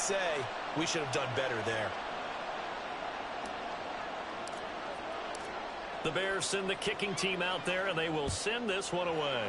say, we should have done better there. The Bears send the kicking team out there, and they will send this one away.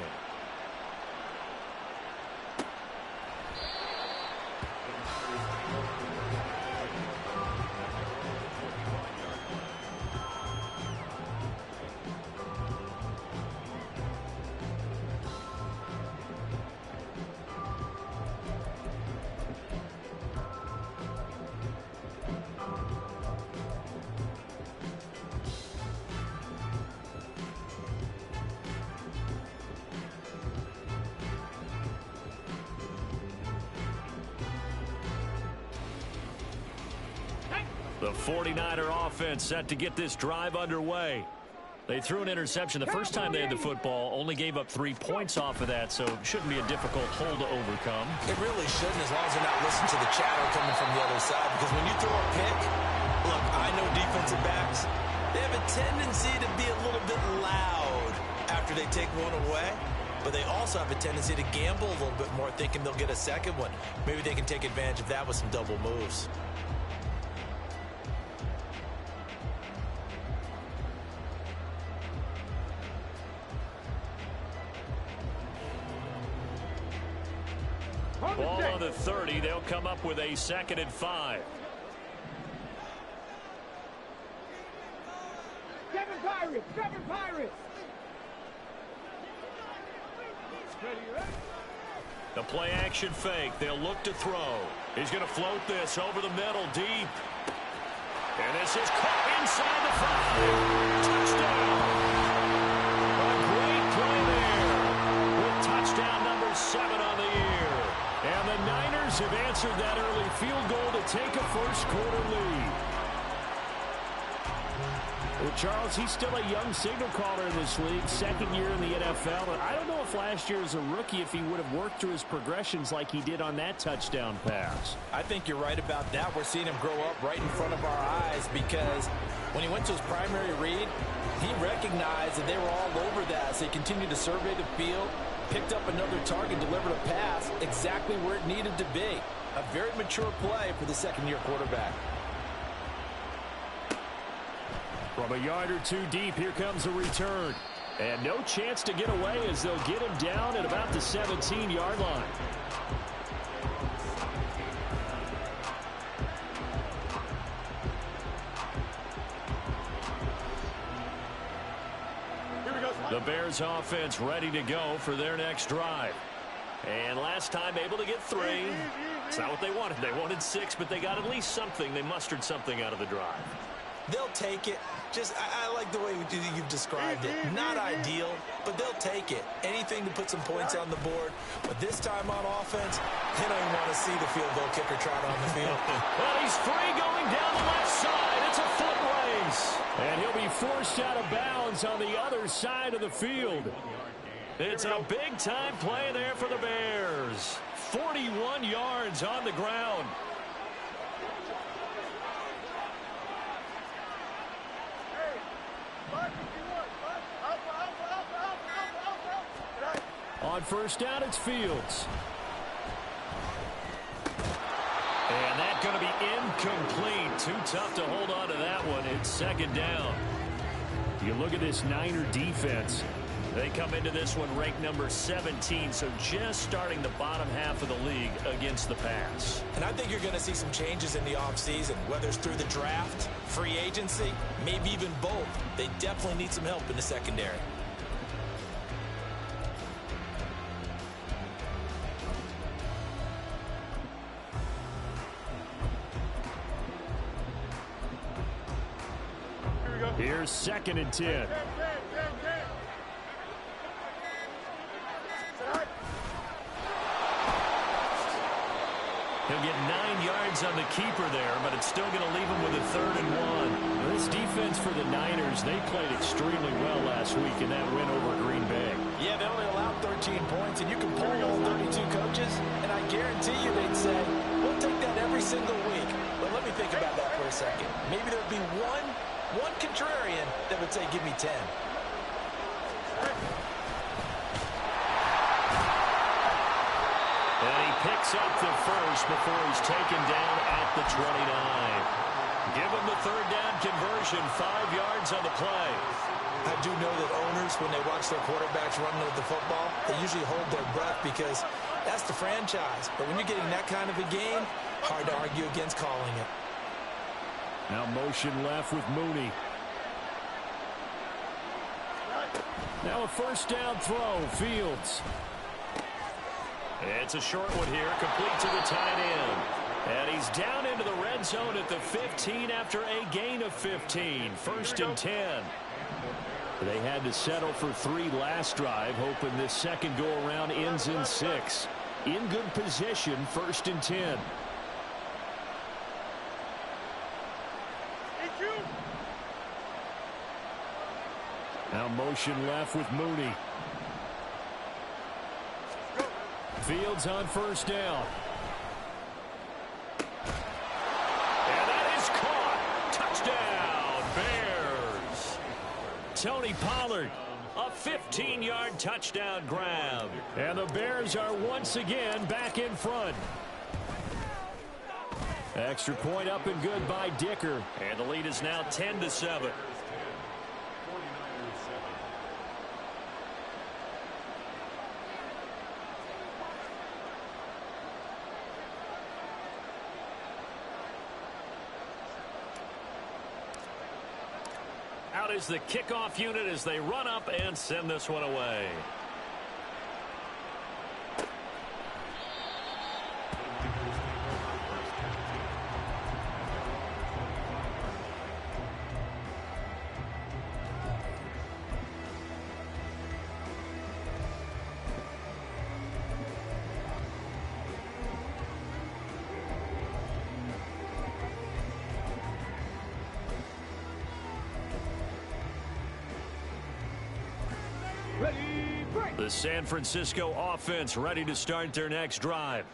The 49er offense set to get this drive underway. They threw an interception the first time they had the football, only gave up 3 points off of that, so it shouldn't be a difficult hole to overcome. It really shouldn't, as long as they're not listening to the chatter coming from the other side, because when you throw a pick, look, I know defensive backs, they have a tendency to be a little bit loud after they take one away, but they also have a tendency to gamble a little bit more, thinking they'll get a second one. Maybe they can take advantage of that with some double moves. Ball on the 30. They'll come up with a 2nd and 5. Seven Pirates! The play action fake. They'll look to throw. He's going to float this over the middle deep. And this is caught inside the 5. Touchdown! A great play there with touchdown number 7 on the year. And the Niners have answered that early field goal to take a first-quarter lead. Well, Charles, he's still a young signal caller in this league, 2nd year in the NFL. And I don't know if last year as a rookie, if he would have worked through his progressions like he did on that touchdown pass. I think you're right about that. We're seeing him grow up right in front of our eyes, because when he went to his primary read, he recognized that they were all over that. So he continued to survey the field, picked up another target, delivered a pass exactly where it needed to be. A very mature play for the 2nd-year quarterback. From a yard or 2 deep, here comes a return. And no chance to get away as they'll get him down at about the 17-yard line. The Bears offense ready to go for their next drive. And last time able to get 3. It's not what they wanted. They wanted 6, but they got at least something. They mustered something out of the drive. They'll take it. I like the way you've described it. Not ideal, but they'll take it. Anything to put some points on the board. But this time on offense, they don't even want to see the field goal kicker trot on the field. Well, he's free going down the left side. It's a foot race. And he'll be forced out of bounds on the other side of the field. It's a big-time play there for the Bears. 41 yards on the ground. On first down, it's Fields. And that's going to be incomplete. Too tough to hold on to that one. It's 2nd down. You look at this Niner defense. They come into this one ranked number 17, so just starting the bottom half of the league against the pass. And I think you're going to see some changes in the offseason, whether it's through the draft, free agency, maybe even both. They definitely need some help in the secondary. Here's 2nd and 10. He'll get 9 yards on the keeper there, but it's still going to leave him with a 3rd and 1. This defense for the Niners, they played extremely well last week in that win over Green Bay. Yeah, they only allowed 13 points, and you can poll all 32 coaches, and I guarantee you they'd say, we'll take that every single week. But let me think about that for a second. Maybe there would be one contrarian that would say, give me 10. And he picks gets up to first before he's taken down at the 29. Give him the third down conversion, 5 yards on the play. I do know that owners, when they watch their quarterbacks running with the football, they usually hold their breath because that's the franchise. But when you're getting that kind of a game, hard to argue against calling it. Now motion left with Mooney. Now a first down throw, Fields. It's a short one here, complete to the tight end. And he's down into the red zone at the 15 after a gain of 15. First and 10. They had to settle for 3 last drive, hoping this second go-around ends in 6. In good position, first and 10. Now motion left with Mooney. Fields on first down. And that is caught. Touchdown, Bears. Tony Pollard, a 15-yard touchdown grab. And the Bears are once again back in front. Extra point up and good by Dicker. And the lead is now 10-7. Out is the kickoff unit as they run up and send this one away. The San Francisco offense ready to start their next drive.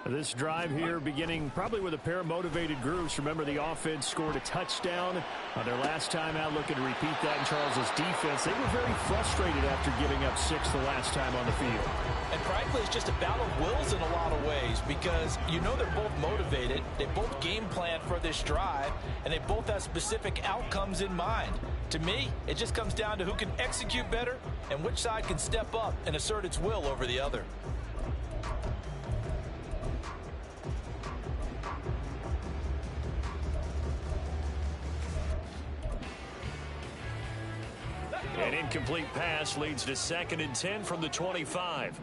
This drive here beginning probably with a pair of motivated groups. Remember, the offense scored a touchdown on their last time out, looking to repeat that in Charles's defense. They were very frustrated after giving up 6 the last time on the field. And frankly, it's just a battle of wills in a lot of ways because you know they're both motivated, they both game plan for this drive, and they both have specific outcomes in mind. To me, it just comes down to who can execute better and which side can step up and assert its will over the other. An incomplete pass leads to 2nd and 10 from the 25.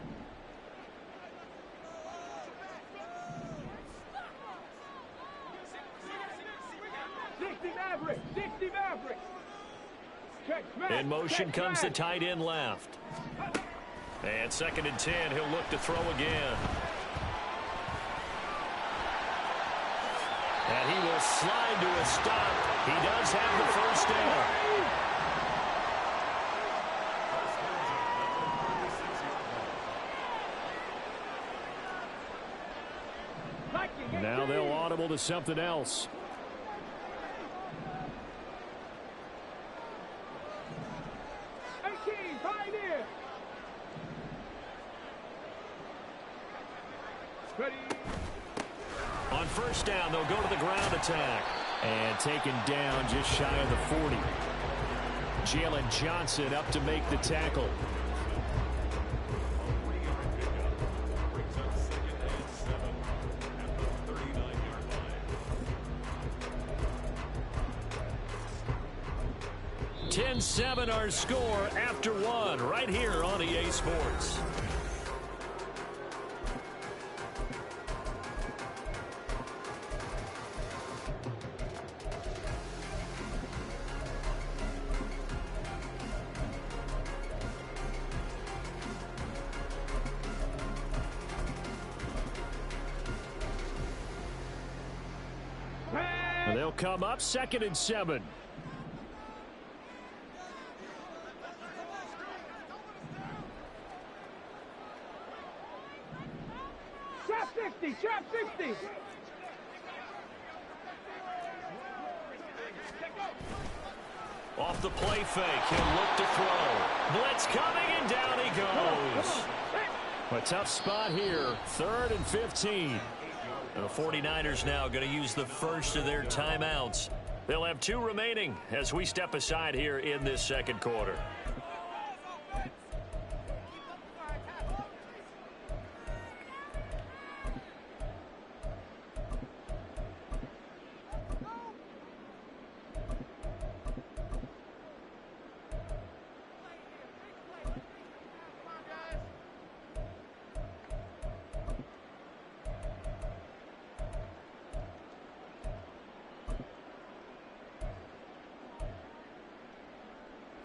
In motion comes the tight end left. And 2nd and 10, he'll look to throw again. And he will slide to a stop. He does have the first down. Now they'll audible to something else. On first down, they'll go to the ground attack. And taken down just shy of the 40. Jalen Johnson up to make the tackle. (10-7) our score after 1 right here on EA Sports. They'll come up 2nd and 7. Trap 60. Off the play fake, he'll look to throw. Blitz coming, and down he goes. A tough spot here. 3rd and 15. The 49ers now going to use the first of their timeouts. They'll have 2 remaining as we step aside here in this second quarter.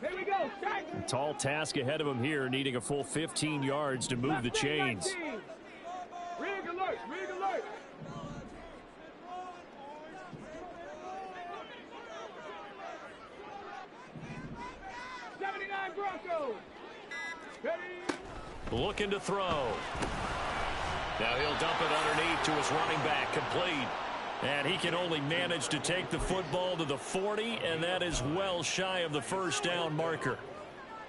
Here we go, strike. A tall task ahead of him here, needing a full 15 yards to move the chains. Rig alert, rig alert. '79 Broncos. Ready. Looking to throw. Now he'll dump it underneath to his running back, complete. And he can only manage to take the football to the 40, and that is well shy of the first down marker.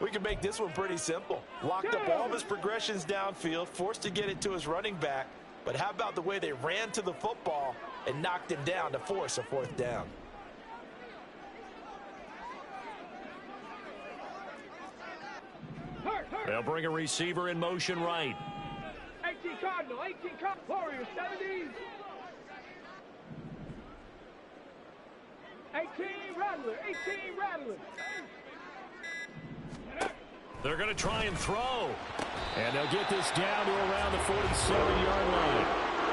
We can make this one pretty simple. Locked up all of his progressions downfield, forced to get it to his running back. But how about the way they ran to the football and knocked him down to force a 4th down? They'll bring a receiver in motion right. 18 Cardinal, 18 Cardinal. Warriors, 70. 18 Rattler, 18 Rattler. They're going to try and throw. And they'll get this down to around the 47-yard line.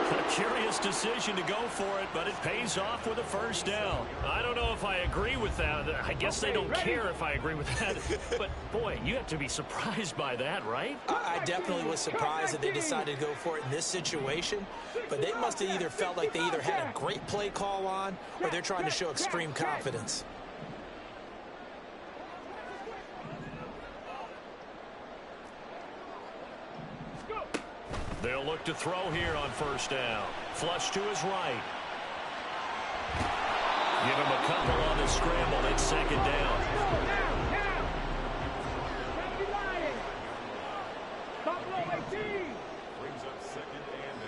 A curious decision to go for it, but it pays off with a first down. I don't know if I agree with that. I guess they don't care if I agree with that. But, boy, you have to be surprised by that, right? I definitely was surprised that they decided to go for it in this situation. But they must have either felt like they either had a great play call on or they're trying to show extreme confidence. They'll look to throw here on first down. Flush to his right. Give him a couple on the scramble. It's second down. Now. 70 Lions. Buffalo 18. Brings up 2nd and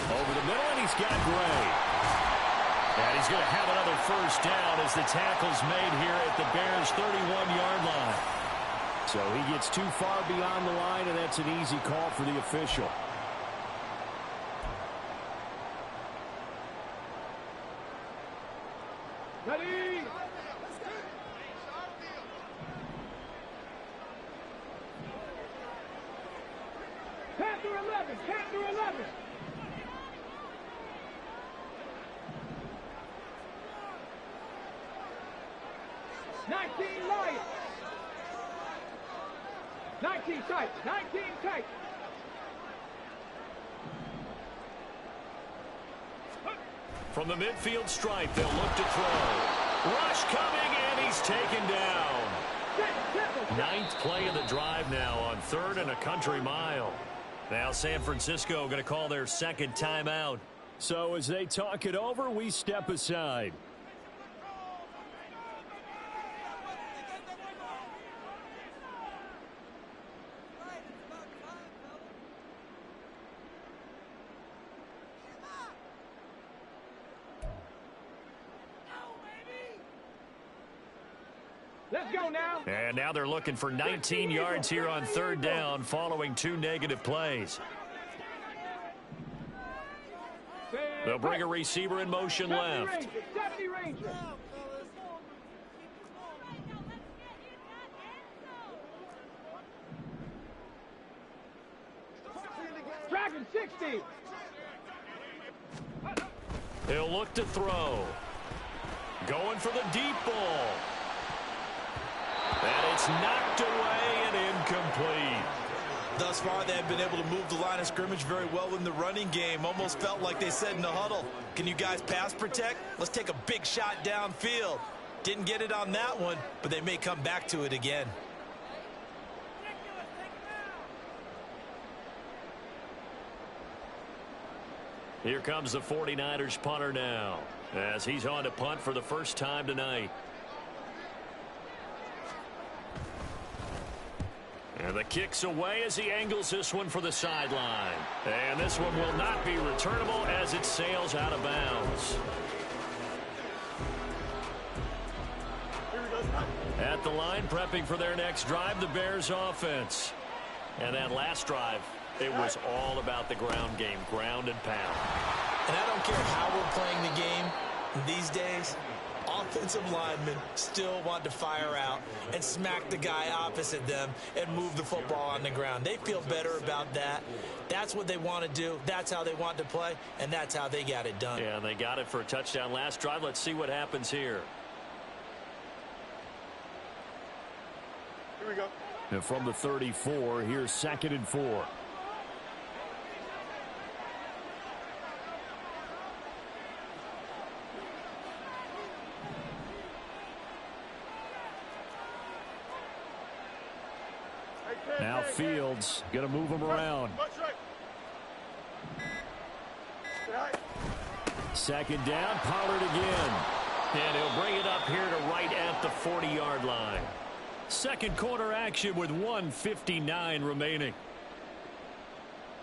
8. Over the middle, and he's got Gray. And he's going to have another first down as the tackle's made here at the Bears' 31-yard line. So he gets too far beyond the line, and that's an easy call for the official. Ready. Panther 11, Panther 11. Lions. 19 tight, 19 tight. From the midfield stripe, they'll look to throw. Rush coming, and he's taken down. 9th play of the drive now on 3rd and a country mile. Now San Francisco going to call their 2nd timeout. So as they talk it over, we step aside. Let's go now. And now they're looking for 19 yards here on 3rd down following 2 negative plays. They'll bring a receiver in motion left. 70 Ranger. Dragon 60. He'll look to throw. Going for the deep ball. And it's knocked away and incomplete. Thus far, they have been able to move the line of scrimmage very well in the running game. Almost felt like they said in the huddle, can you guys pass protect? Let's take a big shot downfield. Didn't get it on that one, but they may come back to it again. Here comes the 49ers punter now, as he's on to punt for the first time tonight. And the kick's away as he angles this one for the sideline. And this one will not be returnable as it sails out of bounds. At the line, prepping for their next drive, the Bears offense. And that last drive, it was all about the ground game, ground and pound. And I don't care how we're playing the game these days, offensive linemen still want to fire out and smack the guy opposite them and move the football on the ground. They feel better about that. That's what they want to do. That's how they want to play, and that's how they got it done. Yeah, and they got it for a touchdown last drive. Let's see what happens here. Here we go. And from the 34, here's 2nd and 4. Now Fields going to move him around. 2nd down, Pollard again. And he'll bring it up here to right at the 40-yard line. Second quarter action with 1:59 remaining.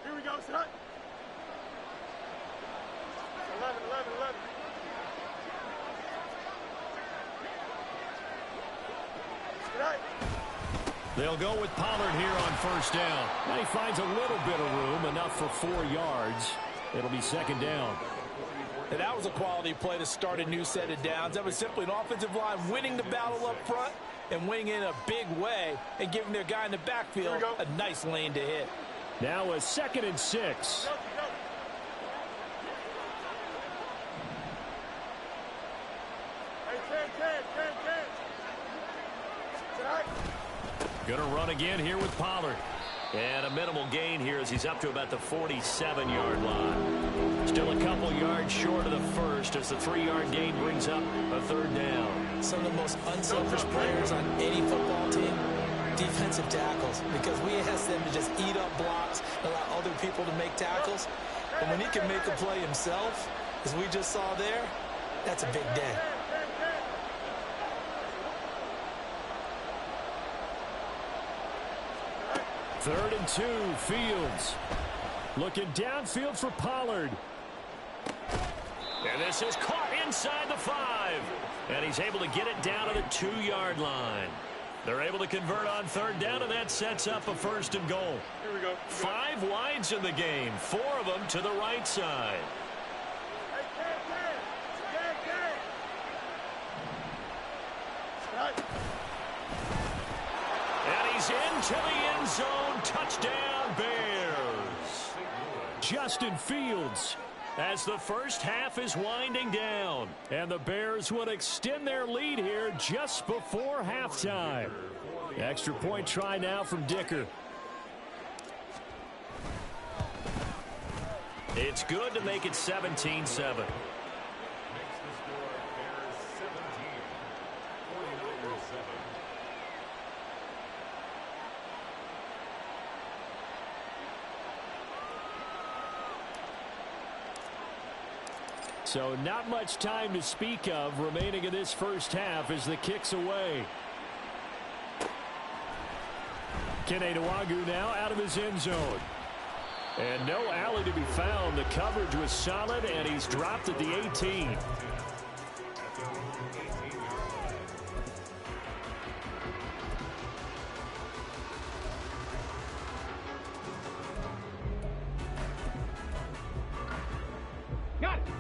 Here we go, set. 11. They'll go with Pollard here on 1st down. Now he finds a little bit of room, enough for 4 yards. It'll be 2nd down. And that was a quality play to start a new set of downs. That was simply an offensive line winning the battle up front and winning in a big way and giving their guy in the backfield a nice lane to hit. Now a 2nd and 6. Going to run again here with Pollard. And a minimal gain here as he's up to about the 47-yard line. Still a couple yards short of the first as the 3-yard gain brings up a 3rd down. Some of the most unselfish players on any football team, defensive tackles, because we ask them to just eat up blocks, allow other people to make tackles. But when he can make a play himself, as we just saw there, that's a big day. Third and 2, Fields. Looking downfield for Pollard. And this is caught inside the 5. And he's able to get it down to the 2-yard line. They're able to convert on 3rd down, and that sets up a 1st and goal. Here we go. 5 wides in the game, 4 of them to the right side. And he's into the end zone. Touchdown, Bears. Justin Fields. As the first half is winding down. And the Bears would extend their lead here just before halftime. Extra point try now from Dicker. It's good to make it 17-7. So not much time to speak of remaining in this first half as the kick's away. Kene Nwangwu now out of his end zone. And no alley to be found. The coverage was solid, and he's dropped at the 18.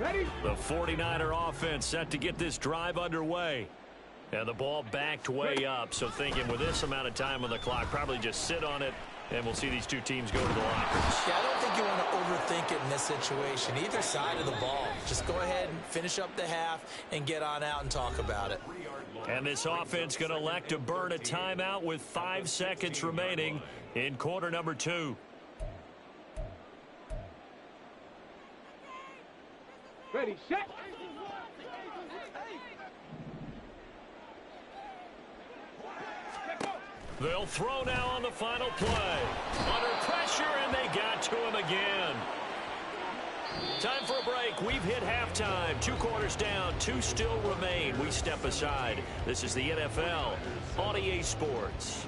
Ready? The 49er offense set to get this drive underway. And the ball backed way up. So thinking with this amount of time on the clock, probably just sit on it, and we'll see these two teams go to the lockers. Yeah, I don't think you want to overthink it in this situation. Either side of the ball. Just go ahead and finish up the half and get on out and talk about it. And this offense going to elect to burn a timeout with 5 seconds remaining in quarter number 2. Ready, set. They'll throw now on the final play. Under pressure, and they got to him again. Time for a break. We've hit halftime. 2 quarters down. 2 still remain. We step aside. This is the NFL on EA Sports.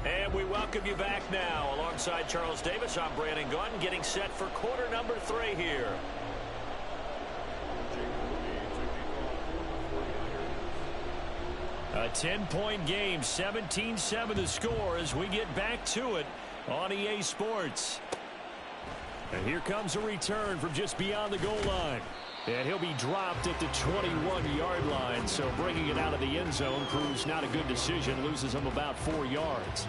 And we welcome you back now. Alongside Charles Davis, I'm Brandon Gunn, getting set for quarter number 3 here. A 10-point game, 17-7 the score as we get back to it on EA Sports. And here comes a return from just beyond the goal line. And he'll be dropped at the 21-yard line, so bringing it out of the end zone proves not a good decision, loses him about 4 yards.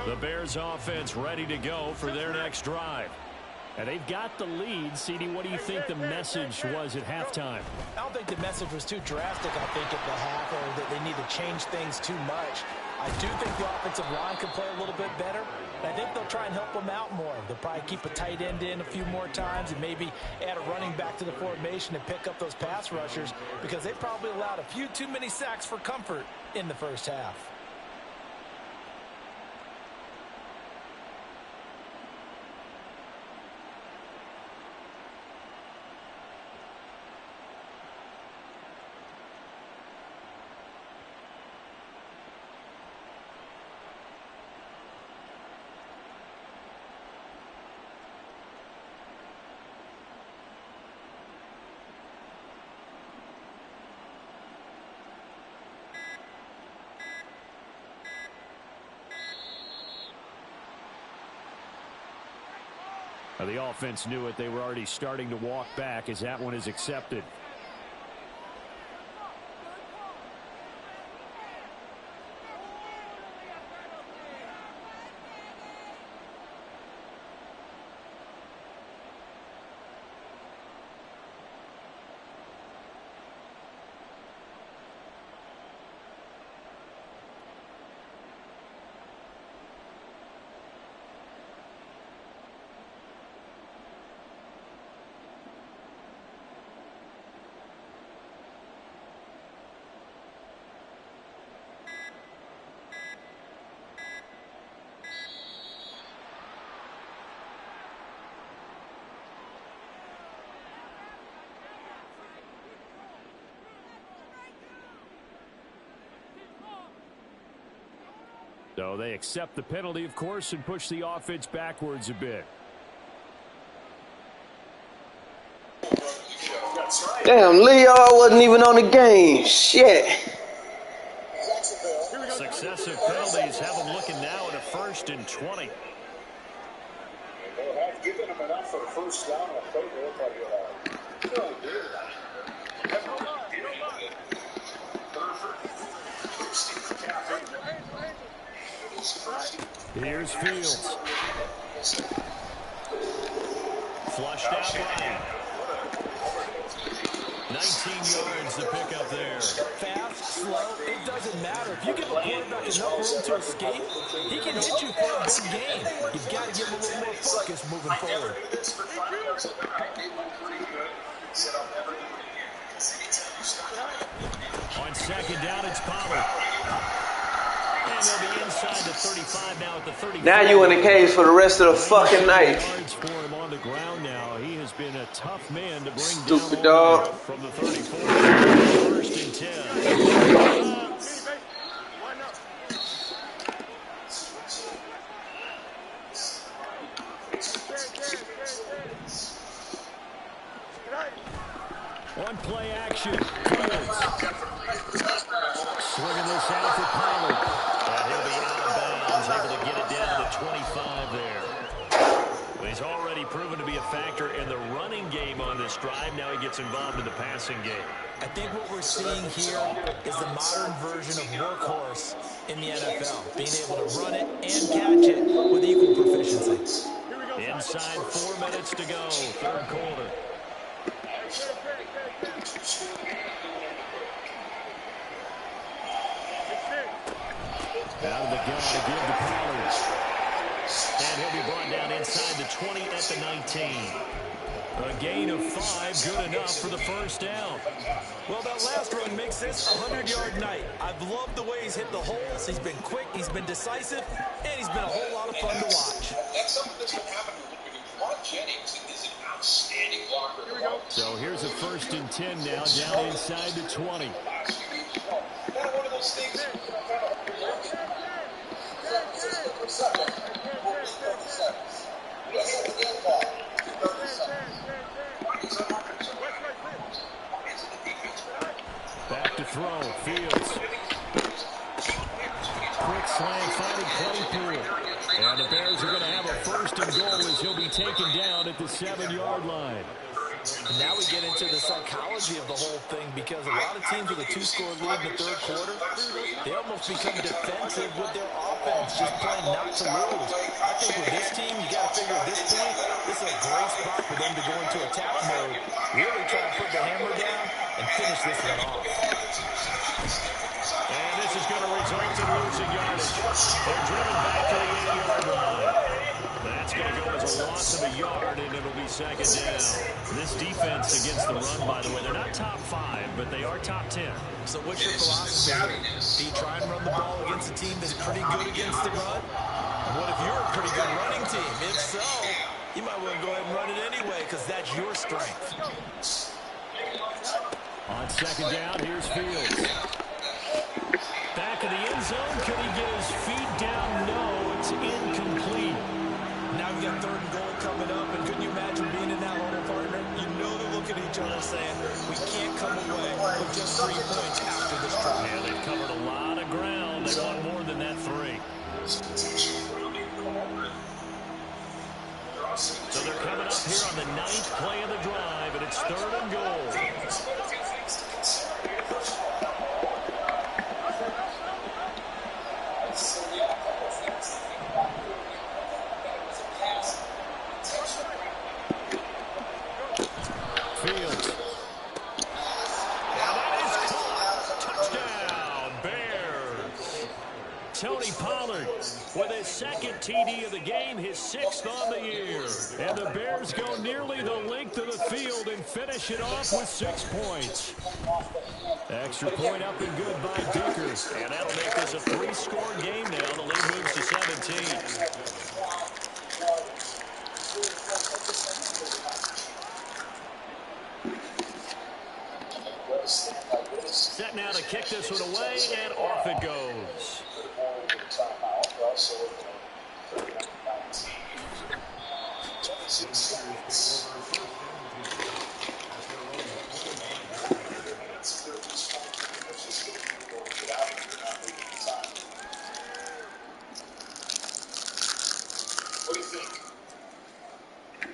The Bears offense ready to go for their next drive. And they've got the lead. CD, what do you think the message was at halftime? I don't think the message was too drastic, I think, at the half, or that they need to change things too much. I do think the offensive line could play a little bit better. And I think they'll try and help them out more. They'll probably keep a tight end in a few more times and maybe add a running back to the formation and pick up those pass rushers, because they probably allowed a few too many sacks for comfort in the first half. The offense knew it. They were already starting to walk back as that one is accepted. So they accept the penalty, of course, and push the offense backwards a bit. Damn, Leo wasn't even on the game. Shit. Successive penalties have them looking now at a 1st and 20. They have given him enough for the first down. I think they'll probably Here's Fields. Flushed out right. 19 yards to pick up there. Fast, slow, it doesn't matter. If you give a quarterback enough room to escape, he can hit you for a big game. You've got to give him a little more focus moving forward. On 2nd down, it's Pollard. And they'll be inside the 35 now at the 30. Now you in the cage for the rest of the fucking night. For him on the ground now. He has been a tough man to bring Stupid down dog. from the 34. 1st and 10. On play action, Fields. Swinging this out for Pollard. And he'll be out of bounds, able to get it down to the 25 there. He's already proven to be a factor in the running game on this drive. Now he gets involved in the passing game. I think what we're seeing here is the modern version of workhorse in the NFL, being able to run it and catch it with equal proficiency. Inside 4 minutes to go, third quarter. Out of the gun to give to Pollard. And he'll be brought down inside the 20 at the 19. A gain of 5, good enough for the first down. Well, that last run makes this a 100-yard night. I've loved the way he's hit the holes. He's been quick, he's been decisive, and he's been a whole lot of fun to watch. That's something that's been happening with Ron Jennings is an outstanding blocker. Here we go. So here's a 1st and 10 now, down inside the 20. Kind of one of those things. Back to throw, Fields. Quick slant, finding Claypool. And the Bears are going to have a 1st and goal as he'll be taken down at the 7-yard line. And now we get into the psychology of the whole thing, because a lot of teams with a 2-score lead in the third quarter, they almost become defensive with their offense, just playing not to lose. I think with this team, you got to figure at this point, this is a great spot for them to go into attack mode, really try to put the hammer down and finish this one off. And this is going to result in losing yardage. They're driven back to the 8-yard line. That's going to go as a loss of a yard, and it'll be second down. This defense against the run, by the way, they're not top 5, but they are top 10. So what's your philosophy? Do you try and run the ball against a team that's pretty good against the run? What if you're a pretty good running team? If so, you might want to go ahead and run it anyway, because that's your strength. On second down, here's Fields. Back in the end zone, could he get his feet down? No, it's incomplete. Now we got 3rd and goal coming up, and couldn't you imagine being in that huddle, partner? You know they're looking at each other saying, we can't come away with just 3 points after this drive. Yeah, they've covered a lot of ground. They want more than that 3. So they're coming up here on the 9th play of the drive, and it's 3rd and goal. Fields. And that is caught. Touchdown, Bears. Tony Pollard with his 2nd TD of the game, his 6th on the year. And the Bears go nearly the length of the field and finish it off with 6 points. Extra point up and good by Dicker. And that'll make this a 3-score game now. The lead moves to 17. Set now to kick this one away, and off it goes. What do you think?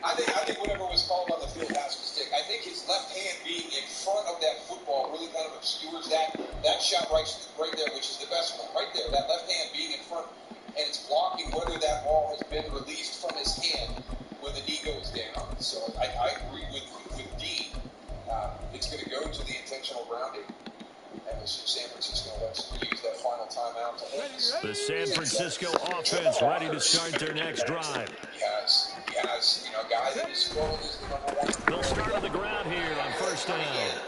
I think whatever was called on the field has to stick. I think his left hand being in front of that football really kind of obscures that shot right there, which is the best one. Right there, that left hand being in front, and it's blocking whether that ball has been released from his hand when the knee goes down. So I agree with Dean. It's going to go to the intentional grounding. And San Francisco lets use that final timeout to hold this. The San Francisco offense ready to start their next drive. He has, a guy that is throwing is the #1. They'll start on the ground here on first down.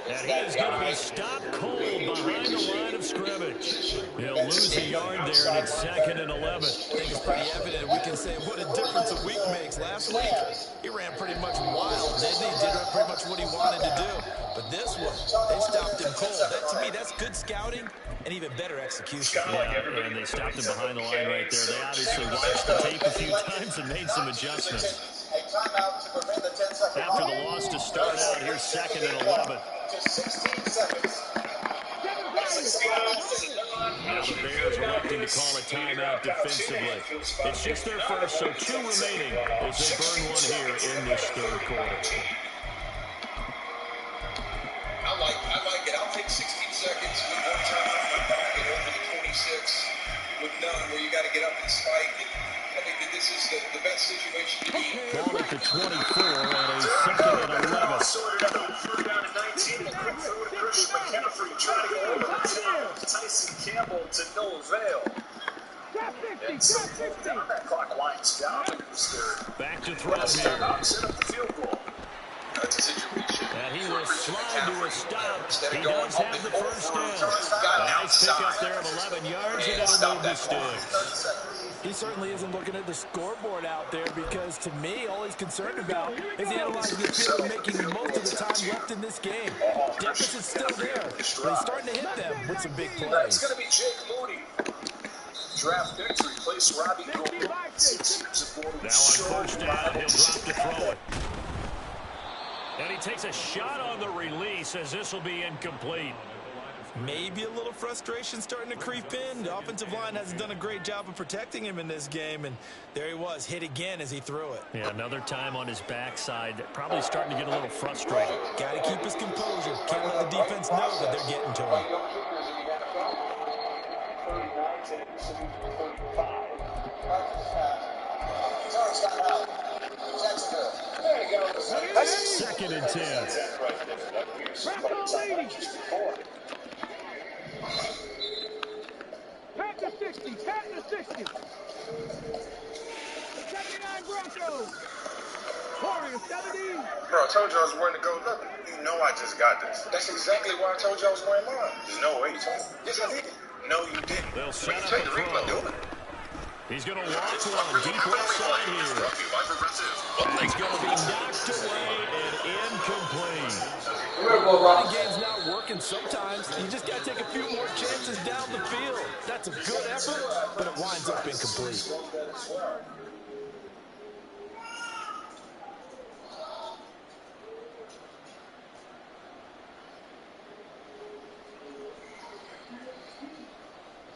And he is going to be stopped cold behind the line of scrimmage. He'll lose a yard there, and it's 2nd and 11. I think it's pretty evident. We can say what a difference a week makes. Last week, he ran pretty much wild, didn't he? Did pretty much what he wanted to do. But this one, they stopped him cold. To me, that's good scouting and even better execution. Yeah, and they stopped him behind the line right there. They obviously watched the tape a few times and made some adjustments. After the loss to start out, here's 2nd and 11. Just 16 seconds. Now Now the Bears electing to call a timeout defensively. It's just their first, so 2 remaining as they burn one here in this third quarter. I like it. I'll take 16 seconds with one timeout. My pocket over the 26 with none, where you got to get up and spike. And I think that this is the best situation to be in. Ball at the 24 and a second and 11. Sorted out. 3rd down and 19. A quick throw to Christian McCaffrey trying to go over the top. Tyson Campbell to no avail. And so down that clock lines down. Back to throw here. Set up the field goal. That's a situation. And he will slide to a stop. He does have the first down. Nice pickup there of 11 yards, and it'll move the sticks. He certainly isn't looking at the scoreboard out there because, to me, all he's concerned about is analyzing the field and making the most of the time left in this game. Deficit's still there, but he's starting to hit them with some big It's plays. going to be Jake Moody. Draft pick to replace Robbie Gould. 6 years ago. Now on first down, he'll drop to throw it. And he takes a shot on the release as this will be incomplete. Maybe a little frustration starting to creep in. The offensive line hasn't done a great job of protecting him in this game, and there he was, hit again as he threw it. Yeah, another time on his backside, probably starting to get a little frustrated. Got to keep his composure. Can't let the defense know that they're getting to him. Second and 10. Pack the 60, pack the 60. 79 Broncos. Warriors 70. Bro, I told you I was wearing the gold leather. You know I just got this. That's exactly why I told you I was wearing mine. There's no way you told me. Yes, I did. No, you didn't. They'll set up Take the the replay, throw. do it. He's going to walk one deep left side here. It's going to be knocked away and incomplete. The game's not working sometimes. You just got to take a few more chances down the field. That's a good effort, but it winds up incomplete.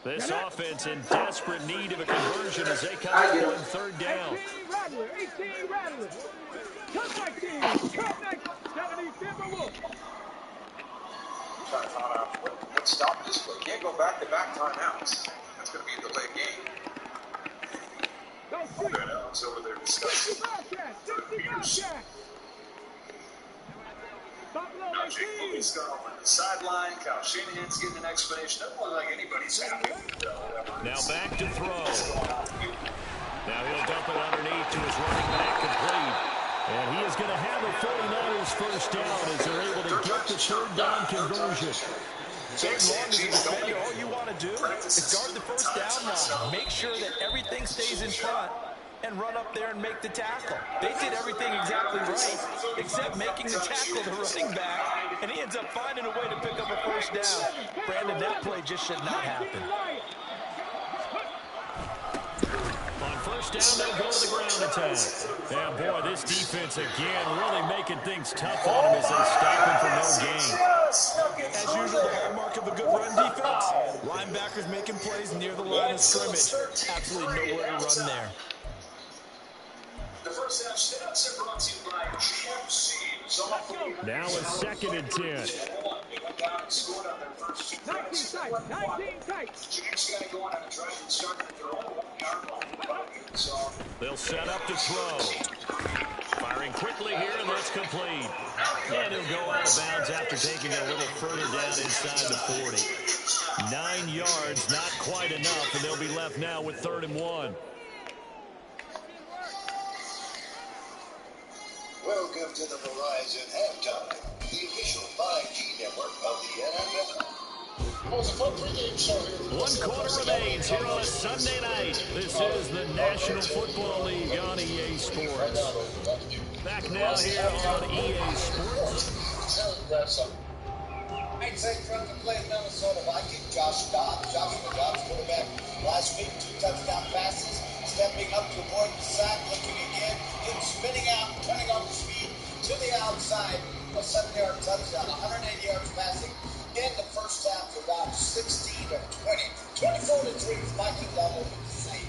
This offense in desperate need of a conversion as they come up on 3rd down. 18 Rattler, 18 Rattler. Cut 19, cut 19. 70 Timberwolves. Trying to find out what stopped this play. Can't go back-to-back timeouts. That's going to be a delayed game. Go free. Good, Alex over there discussing. 60 Bobcat, 60 Bobcat. Buffalo Now Jake 18. Moody's gone over to the sideline. Kyle Shanahan's getting an explanation. Doesn't look like anybody's happy with Now back to throw. Now he'll dump it underneath to his running back complete. And he is going to have a 49ers first down as they're able to get the 3rd down conversion. Third long as a defender, all you want to do is guard the first down line. Make sure that everything stays in front and run up there and make the tackle. They did everything exactly right, except making the tackle the running back, and he ends up finding a way to pick up a first down. Brandon, that play just should not happen. On first down, they'll go to the ground attack. Yeah, boy, this defense again really making things tough on him as they stop him for no gain. As usual, the hallmark of a good run defense, linebackers making plays near the line of scrimmage. Absolutely nowhere to run there. The first half stats are brought to you by GMC. Now a 2nd and 10. They went down and scored on their first 2 19 tight, 19 tight. James got to go on a drive and start at their own 1-yard line. So They'll set up to throw. Firing quickly here, and that's complete. And he'll go out of bounds after taking a little further down inside the 40. 9 yards, not quite enough, and they'll be left now with 3rd and 1. Welcome to the Verizon Halftime, the official 5G network of the NFL. One quarter remains here on a Sunday night. This is the National Football League on EA Sports. Back now here on EA Sports. I'd say from the play Minnesota Vikings, Joshua Dobbs, quarterback last week, 2 touchdown passes, stepping up to avoid the sack, looking again, then spinning out, turning off the speed to the outside, a 7-yard touchdown, 180 yards passing in the first half for Dobbs, 16 of 20, 24 Viking level to see.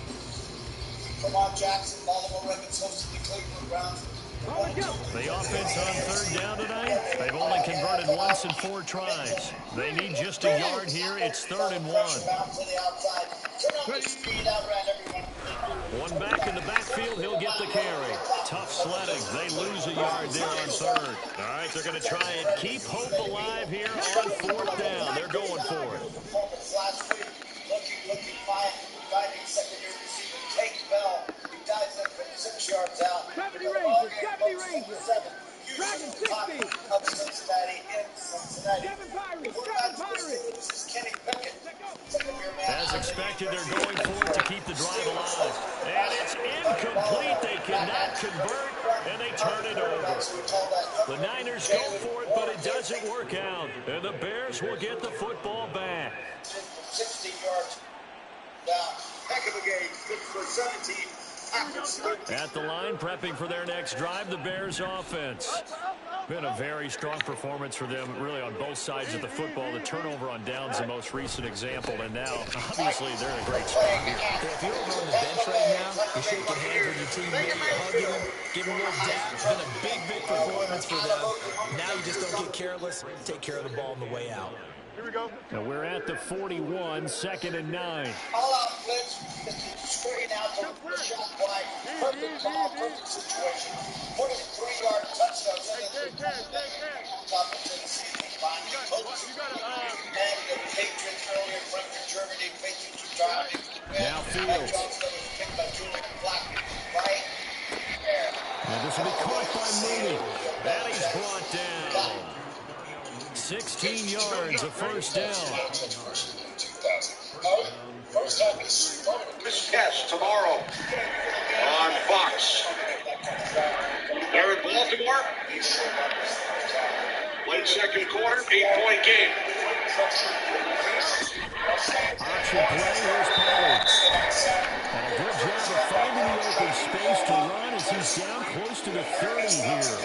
Lamar Jackson, Baltimore Ravens hosted the Cleveland Browns. The offense on third down tonight, they've only converted once in 4 tries. They need just a yard here. It's 3rd and 1. One back in the backfield, he'll get the carry. Tough sledding. They lose a yard there on 3rd. All right, they're going to try and keep hope alive here on 4th down. They're going for it. Looking fine, diving secondary receiver, Tate Bell. He dives in from 6 yards out. 70 Rangers, 70 Rangers. Dragon 60. Of Cincinnati in Cincinnati. 7 Pirates, 7 Pirates. This is Kenny Pickett. As expected, they're going for it to keep the drive alive. And it's incomplete. They cannot convert, and they turn it over. The Niners go for it, but it doesn't work out. And the Bears will get the football back. 60 yards down. Heck of a game. 6 for 17. At the line, prepping for their next drive, the Bears offense. Been a very strong performance for them, really, on both sides of the football. The turnover on downs, the most recent example, and now, obviously, they're in a great spot here. If you're over on the bench right now, you're shaking hands with your team, maybe you're hugging them, giving a little dap. It's been a big, big performance for them. Now you just don't get careless. Take care of the ball on the way out. Here we go. Now we're at the 41, 2nd and 9. All out blitz, screen out to the shot wide. Perfect ball, perfect situation. 43-yard touchdown. Top of Tennessee. And the Patriots earlier, Frankfurt, Germany. Patriots are driving. Now Fields. Picked by Julian Black. Right there. And this will be caught by Mooney. And he's brought down. 16 yards, a first down. Yes, tomorrow on Fox. They're in Baltimore. Late second quarter, 8-point game. Option play, here's Pollard. And a good job of finding the open space to run as he's down close to the 30 here.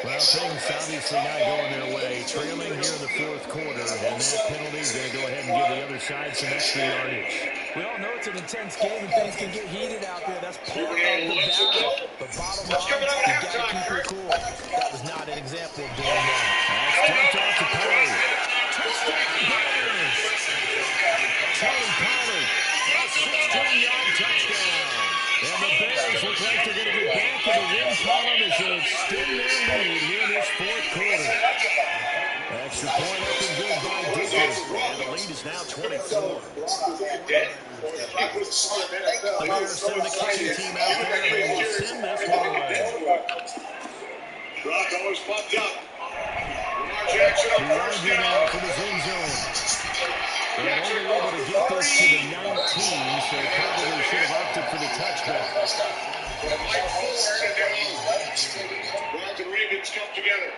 Well, things obviously not going their way. Trailing here in the 4th quarter, and that penalty is going to go ahead and give the other side some extra yardage. We all know it's an intense game and things can get heated out there. That's part of the battle. But bottom line, you got to keep it cool. That was not an example of doing that. That's dumped off to Pollard. Touchdown Bears! Charlie Pollard, a 16-yard touchdown. And the Bears look like they're going to get back in the win column as they extend their lead here in this 4th quarter. Extra point up and good by Dickens. And the lead is now 24. The Bears send the kicking team out there. They will send this one away. Rock always pumped up. Lamar Jackson on first down. For the zone zone. And only able to get this to the 19, so probably should have opted for the touchback. Mike Ford and Browns and Ravens come together.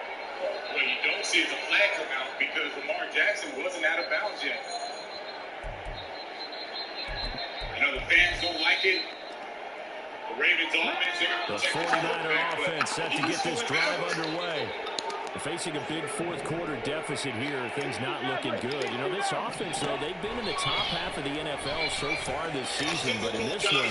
What you don't see is a flag come out because Lamar Jackson wasn't out of bounds yet. I know the fans don't like it. The Ravens offense. The 49er offense set to get this drive underway. Facing a big 4th quarter deficit here, things not looking good. You know, this offense, though, they've been in the top half of the NFL so far this season, but in this one,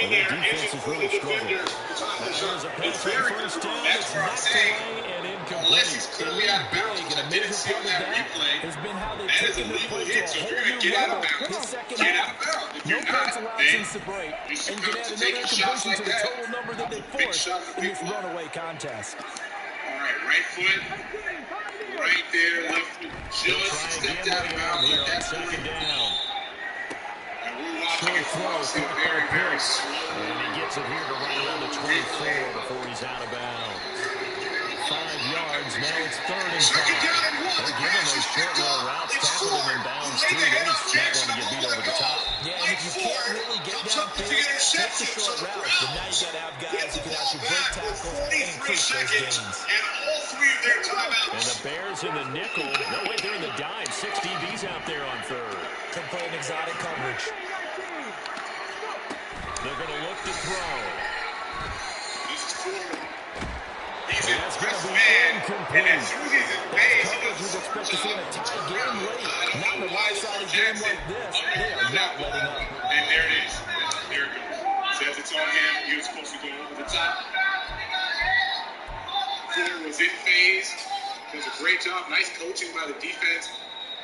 their defense has really struggled. There's a pass on first down, it's knocked away and incomplete. And really big, and a major part of that has been how they've taken their play to a whole new level this second half. No points allowed since the break, and you can add another incompletion to the total number that they forced in this runaway contest. All right, right foot, right there, left foot. Just stepped out of bounds. Here on second down. And we're watching it closely, very, very slow. And he gets it here to right around the 24 before he's out of bounds. 5 yards, now it's 3rd and 5. They're giving those short little routes, tackling him in bounds too. They're just not going to get beat over the top. Yeah, and if you can't really get downfield, take the short routes. But now you got to have guys who can actually break tackles and increase those gains. And all 3 of their timeouts. And the Bears in the nickel. No, wait, they're in the dime. 6 DBs out there on 3rd. Can play an exotic coverage. They're going to look to throw. This is Florida. He he's in press man, and as soon as he's in phase, he does a Expect to job. see in a tie game late. I don't Not in know a why lopsided Lamar game Jackson like this. They underthrew are that not letting ball. up. And there it is. There it goes. Says it's on him. He was supposed to go over the top. Fuller was in phase. Does a great job. Nice coaching by the defense.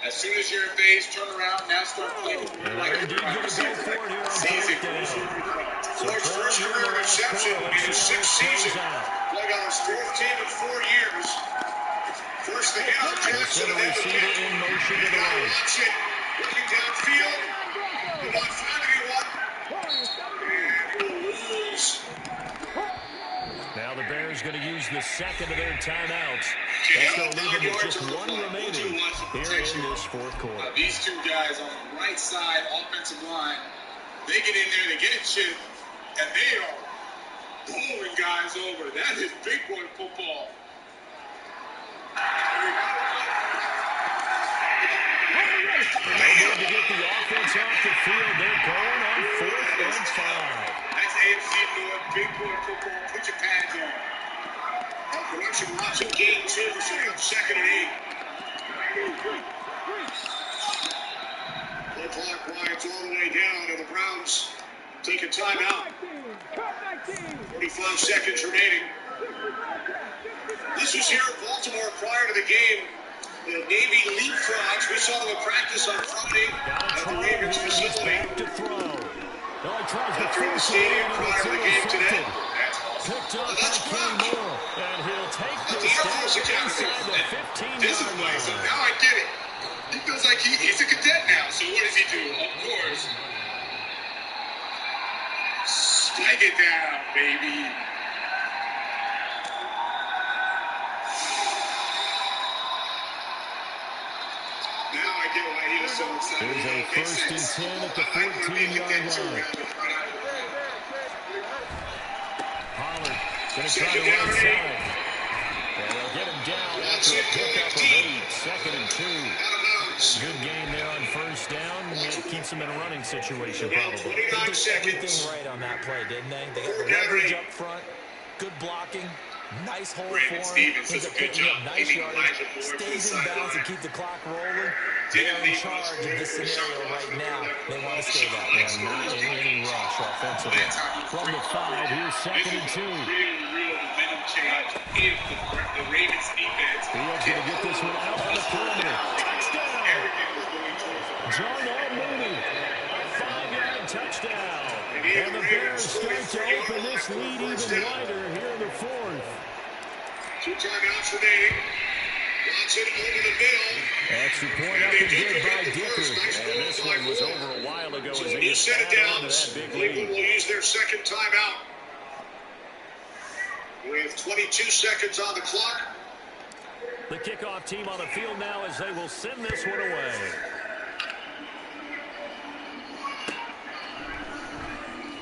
As soon as you're in phase, turn around. Now start playing like a wide receiver. Season. Ford's first career reception in his sixth season. Played on his fourth team in 4 years. First to Al Jackson and then the catch. You got Watson looking downfield. He'll not find anyone. And he'll lose. Now the Bears going to use the second of their timeouts. That's going to leave them with just one remaining here in this fourth quarter. These two guys on the right side, offensive line, they get in there, they get it chipped, and they are pulling guys over. That is big boy football. They need to get the offense off the field. They're going on 4th and 5. That's AFC North, big boy football. Put your pads on. Production watching game 2 for second and 8. The clock winds all the way down, and the Browns take a timeout. 45 seconds remaining. This was here in Baltimore prior to the game. The Navy leapfrogs. We saw them in practice on Friday at the Ravens facility. To throw. Through the stadium prior to the game today. Picked up by Kenny Moore, and he'll take this down inside the 15-yard line. So now I get it. He feels like he's a cadet now. So what does he do? Of course, spike it down, baby. Now I get why he was so excited. There's a 1st and 10 at the 14-yard line. Pollard going to try to run inside. And they'll get him down after a pickup of 8. 2nd and 2. Good game there on 1st down. It keeps them in a running situation, probably. They did everything right on that play, didn't they? They got the leverage up front, good blocking, nice hole for him. Ends up picking up nice yardage, stays in bounds and keep the clock rolling. They are in charge of this scenario right now. They want to stay that way. Not in any rush offensively. From the 5, here's 2nd and 2. Real momentum change if the Ravens defense Fields going to get this one out on the perimeter. Touchdown! John Mooney, a 5-yard touchdown. And the Bears start to open this lead even wider here in the 4th. 2 timeouts remaining. Watson over the middle. Extra point up and good by Dicker. And this one was over a while ago as they You get set it added down. onto that big Cleveland will lead. use their second timeout. With 22 seconds on the clock. The kickoff team on the field now as they will send this one away.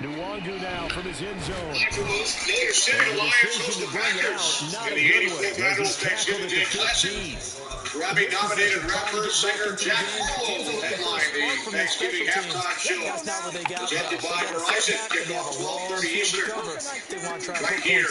Nwangu now from his end zone. The decision to bring it out, not a good one. As he's tackled at the 15. Grammy-nominated rapper, singer Jack Harlow headlined the Thanksgiving halftime show. Presented by Verizon. Kickoff 12:30 Eastern. Right here.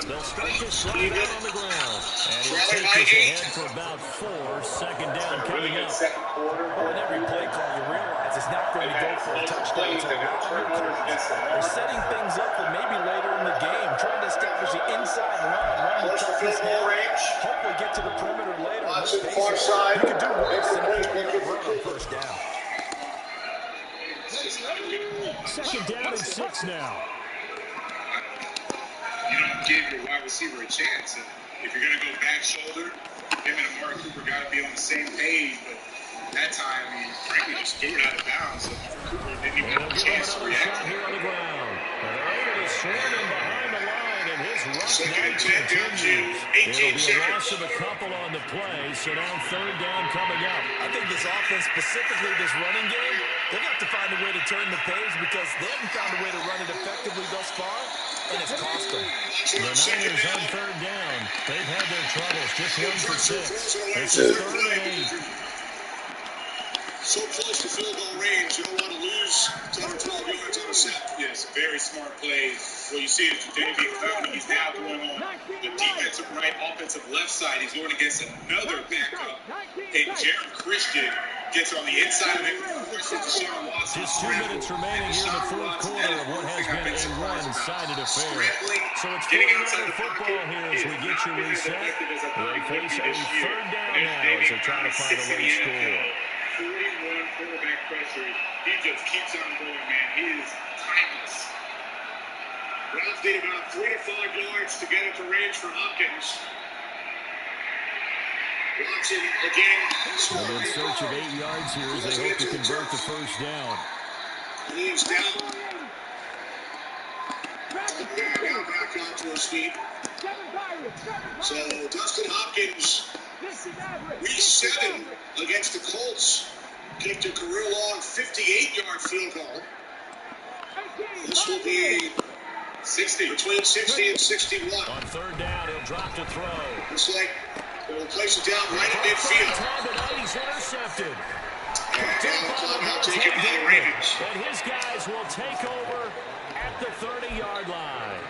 They'll start to slide out on the ground. And he'll take this ahead for about 4. 2nd down coming up. Well, in every play call, you realize it's not going to go for a touchdown. They're setting things up for maybe later in the game, trying to establish the inside run the toughness now. Hopefully get to the perimeter later. Watson far side. You can do worse than a run on 1st down. 2nd down and 6 now. You don't give your wide receiver a chance. And if you're going to go back shoulder, him and Amari Cooper got to be on the same page. But that time, he frankly just threw it out of bounds. So Cooper didn't even have a chance to react. Shot here on the ground. And they're able to swarm him behind the line, and his rough night continues. It'll be a loss of a couple on the play, so now 3rd down coming up. I think this offense, specifically this running game, they're going to have to find a way to turn the page because they haven't found a way to run it effectively thus far, and it's cost them. The Niners on 3rd down. They've had their troubles. Just 1 for 6. This is 3rd and 8. so close to field goal range, you don't want to lose 10 or 12 yards on a set. Yes, very smart play. What you see is David Clowney. He's now going on the defensive right, offensive left side. He's going against another backup. And Jared Christian gets on the inside of it. Just 2 minutes remaining here in the fourth quarter of what has been a one-sided affair. So it's 49er football here as we get you reset. They face a third down now as they're trying to find a late score. 41 quarterback pressure. He just keeps on going, man. He is timeless. Browns need about 3 to 5 yards to get into range for Hopkins. Watson again. They're in search of 8 yards here as they hope to convert the first down. He's down. Now back onto his feet. So Dustin Hopkins, week 7 against the Colts, kicked a career-long 58-yard field goal. This will be 60, between 60 and 61. On third down, he'll drop to throw. Looks like they'll place it down right at midfield. He's intercepted. And timeout taken by the Ravens. And his guys will take over at the 30-yard line.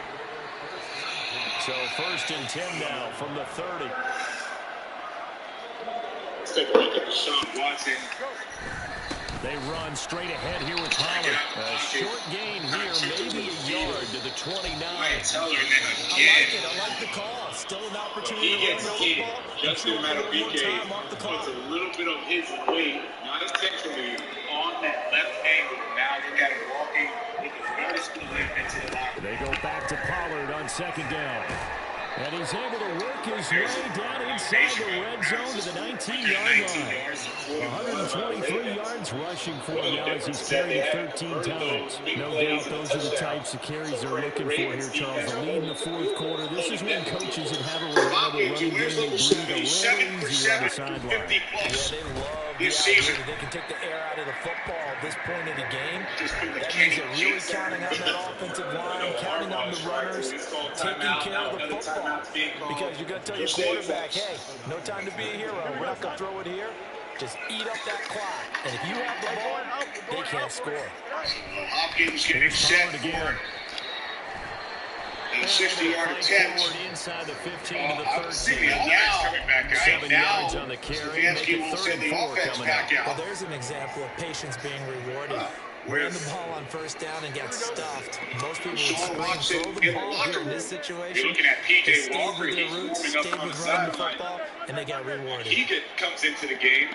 So first and 10 now from the 30. Let's take a look at Deshaun Watson. They run straight ahead here with Pollard. A short gain here, maybe a yard to the 29. I like the call. Still an opportunity He to gets run the hit football. just in a matter of BK. The Puts a little bit of his weight, not intentionally, on that left angle. Now look at him walking with his nose split into the locker. They go back to Pollard on second down. And he's able to work his way down inside the red zone to the 19-yard line. 123 yards rushing for him now as he's carried 13 times. No doubt those are the types of carries they're looking for here, Charles. The lead in the fourth quarter. This is when coaches that have a reliable running game, they breathe a little easier on the sideline. They love this season. They can take the air out of the football at this point of the game. That means they're really counting on that offensive line, counting on the runners, taking care of the football. Because you're going to tell your quarterback, hey, no time to be a hero. We're not going to throw it here. Just eat up that clock. And if you have the ball, they can't score. Hopkins getting set again. A 60-yard attempt. Inside the 15 to the 13. Now, 7 yards on the carry. Stefanski will send the offense back out. Well, there's an example of patience being rewarded. Ran the ball on first down and got stuffed. Most people would scream, throw the ball here in this situation. You're looking at They P.J. stayed Walker. with their He's roots, warming up stayed on the with running the sideline. football, and they got rewarded. He comes into the game.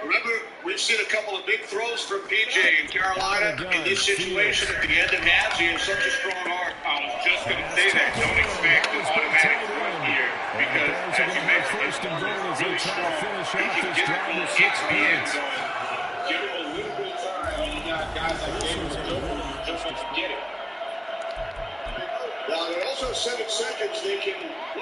Remember, we've seen a couple of big throws from PJ in Carolina. In this situation at the end of half, he has such a strong arm. I was just going to say that. Don't expect an automatic run here because, as you mentioned, first and goal as they try to finish he off can this get drive the with ball 6 into the end points. zone. Give him a little bit of time. You got guys like David Jones just get it. Now, in also 7 seconds, they can look